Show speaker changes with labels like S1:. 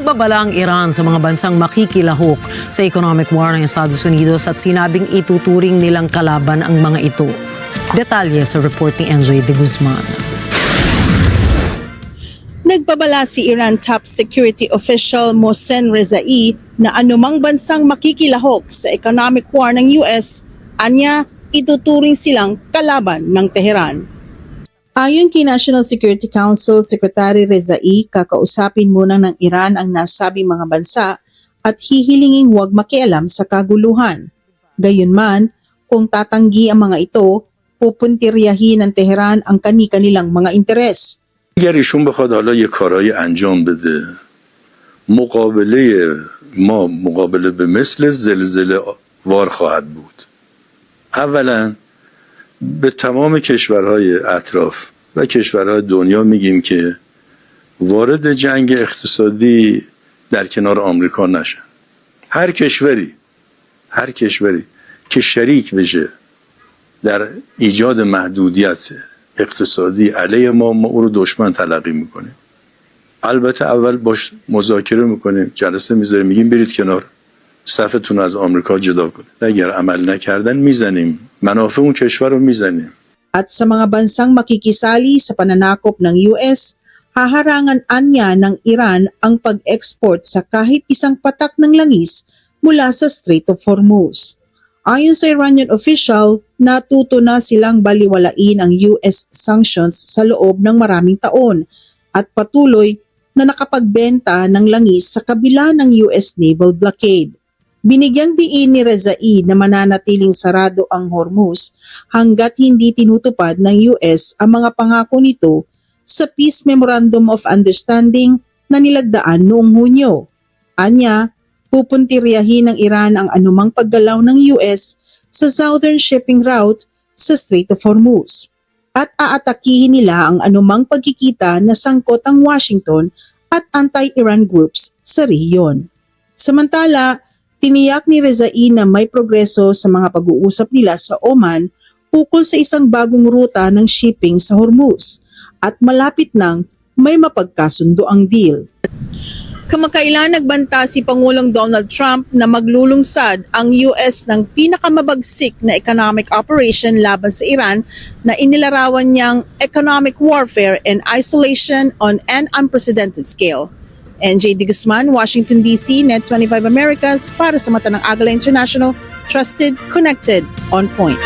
S1: Nagbabala ang Iran sa mga bansang makikilahok sa economic war ng Estados Unidos at sinabing ituturing nilang kalaban ang mga ito. Detalye sa report ni NJ De Guzman.
S2: Nagbabala si Iran top security official Mohsen Rezai na anumang bansang makikilahok sa economic war ng US, anya ituturing silang kalaban ng Tehran. Ayon kay National Security Council Secretary Rezai, kakausapin muna ng Iran ang nasabing mga bansa at hihilinging huwag makialam sa kaguluhan. Gayunman, kung tatanggi ang mga ito, pupuntiryahin ng Tehran ang kani-kanilang mga interes.
S3: اگر ایشون بخواد حالا یه کارایی انجام بده مقابله ما مقابله به مثل زلزله وار خواهد بود. اولا به تمام کشورهای اطراف و کشورهای دنیا میگیم که وارد جنگ اقتصادی در کنار آمریکا نشن. هر کشوری که شریک بشه در ایجاد محدودیت اقتصادی علیه ما او رو دشمن تلقی میکنیم. البته اول باش مذاکره میکنیم، جلسه میذاریم، میگیم برید کنار، صفتون از آمریکا جدا کنید. اگر عمل نکردن میزنیم، منافع اون کشور رو میزنیم.
S2: At sa mga bansang makikisali sa pananakop ng US, haharangan anya ng Iran ang pag-export sa kahit isang patak ng langis mula sa Strait of Hormuz. Ayon sa Iranian official, natuto na silang baliwalain ang US sanctions sa loob ng maraming taon at patuloy na nakapagbenta ng langis sa kabila ng US naval blockade. Binigyang diin ni Rezai na mananatiling sarado ang Hormuz hanggat hindi tinutupad ng US ang mga pangako nito sa Peace Memorandum of Understanding na nilagdaan noong Hunyo. Anya, pupuntiryahin ng Iran ang anumang paggalaw ng US sa southern shipping route sa Strait of Hormuz at aatakihin nila ang anumang pagkikita na sangkot ang Washington at anti-Iran groups sa rehiyon. Samantala, tiniyak ni Rezai na may progreso sa mga pag-uusap nila sa Oman ukol sa isang bagong ruta ng shipping sa Hormuz at malapit nang may mapagkasundo ang deal. Kamakailan nagbanta si Pangulong Donald Trump na maglulungsad ang US ng pinakamabagsik na economic operation laban sa Iran na inilarawan niyang economic warfare and isolation on an unprecedented scale. NJ De Guzman, Washington DC, Net 25 Americas para sa mata ng Agala International, trusted, connected, on point.